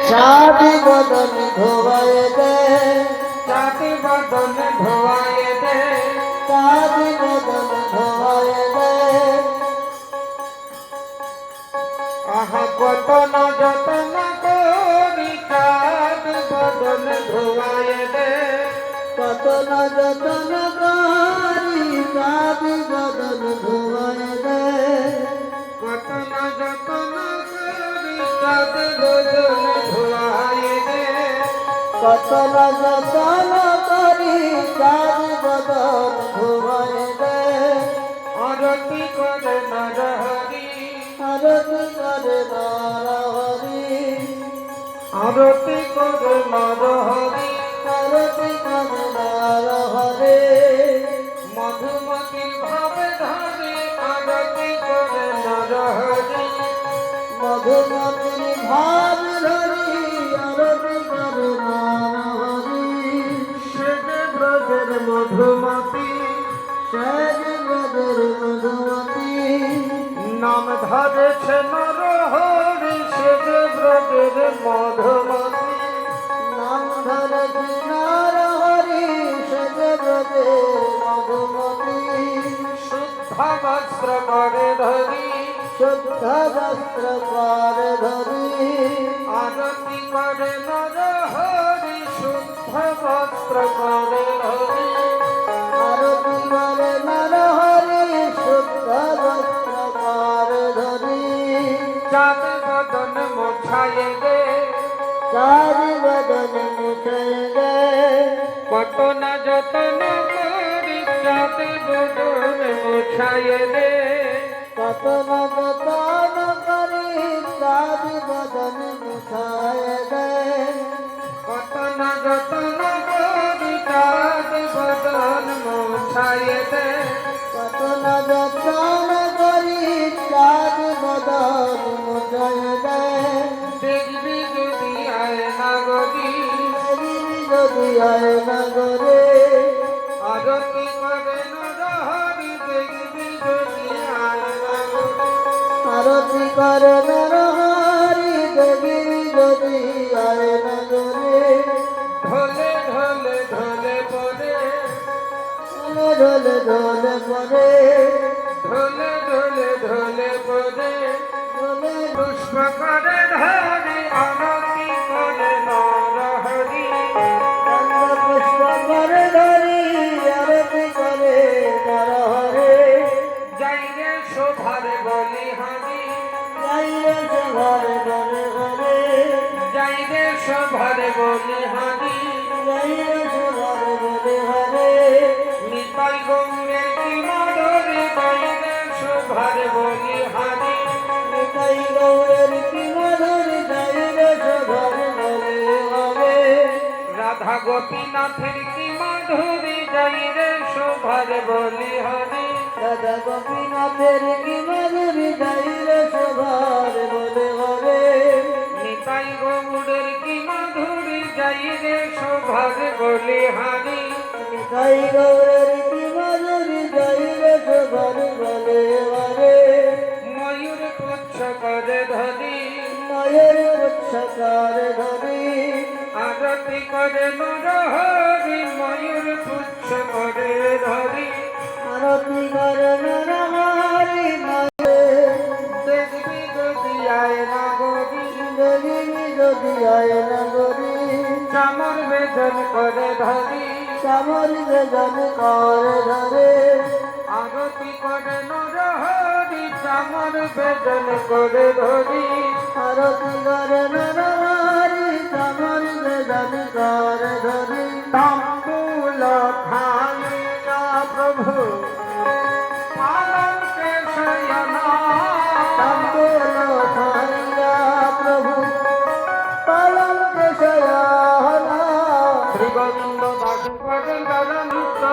চাঁদি বদন ধোয়ায় দে, চাঁদি বদন ধোয়ায় দে, চাঁদি বদন ধোয়ায় দে। আহা কত না যতন করি চাঁদ বদন ধোয়ায় দে, কত না যতন করি চাঁদি বদন ধোয়ায় দে, কত না যতন করি চাঁদ বদন ধোয়ায় দে। কত না যতন করি চাঁদি বদন ধোয়ায় দে। আরতি করে নরহরি, আরতি করে নরহরি, আরতি করে নরহরি। আরতি করে নরহরি। মধুমতির ভাবে ধরে আরতি করে নরহরি। মধুমতির ভাব ধরি আরতি করে নরহরি। সেজে ব্রজের মধুমতি, সেজ ব্রজের মধুমতি, নাম ধরেছে নরহরি। সেজে ব্রজের মধুমতি, নাম ধরেছি নরহরি। সেজ ব্রজের মধুমতি, শুদ্ধ বস্ত্র করে ধরি শুদ্ধ বস্ত্র করে ধরি। আরতি করে নরহরি। শুদ্ধ বস্ত্র করে ধরি আরতি করে নরহরি, শুদ্ধ বস্ত্র করে ধরি। চাঁদ বদন মোছায়ে দে, চারি বদন মুছে দে, কত না যতন করি চাঁদ বদন মোছায়ে দে। কত না যতন করি চারি বদন মুছায় দে। কত না যতন করি চাঁদ বদন মোছায়ে দে। কত না যতন করি চারি বদন মুছায় দে। দেখবি যদি আয় না গরি, যদি আয় নগরে, আরতি করে নরহরি। দেখবি যদি আয় না গরি, আরতি করে নরহরি। দেবী যদি আয় নগরে, ঢোলে ঢোলে ঢোলে পরে, ঢোলে ঢোলে পরে, ঢোলে ঢোলে ঢোলে পরে। ঢোলে পুষ্প করে ধরি আরতি করে নরহরি। গন্ধ পুষ্প করে ধরি আরতি করে নরহরে। যাই রে শোভার বলি হারি, যাইরে সে ঘরে ঘরে ঘরে, যাই রে শোভার বলি হারি। যাইরে সে ঘরে ঘরে ঘরে। নিতাই গৌরে কি মাধুরী, যাই রে শোভার বলি হারি। নিতাই গৌরের কি মাধুরী, যাইরে সে ঘরে ঘরে ঘরে। রাধা গোপীনাথের কি মাধুরী, যাই রে শোভার বলি হারি। রাধা গোপীনাথের কি মাধুরী, যাইরে সে ঘরে ঘরে ঘরে। নিতাই গৌরের কি মাধুরী, যাই রে শোভার বলি হারি। নিতাই গৌরের কি মাধুরী, যাইরে সে ঘরে ঘরে ঘরে। ময়ূর পুচ্ছ করে ধরি, মায়ের পুচ্ছ করে ধরি, আরতি করে নরহরি। ময়ূর পুচ্ছ করে ধরি, আরতি করে নরহরি। মায়ের দেখবি যদি আয় না গরি, দেবী যদি আয় নগরী। চামর বেদন করে ধরি, চামর বেদন করে ধরে, আরতি করে নরহরি। চামর বেদন করে ধরি, আরতি করে নরহরি। চামর বেদন করে ধরি, তাম্বুল খাইয়া প্রভু পালঙ্কে শয়না। তাম্বুল খাইয়া প্রভু পালঙ্কে শয়না। শ্রী গোবিন্দ দাস করে নৃত্য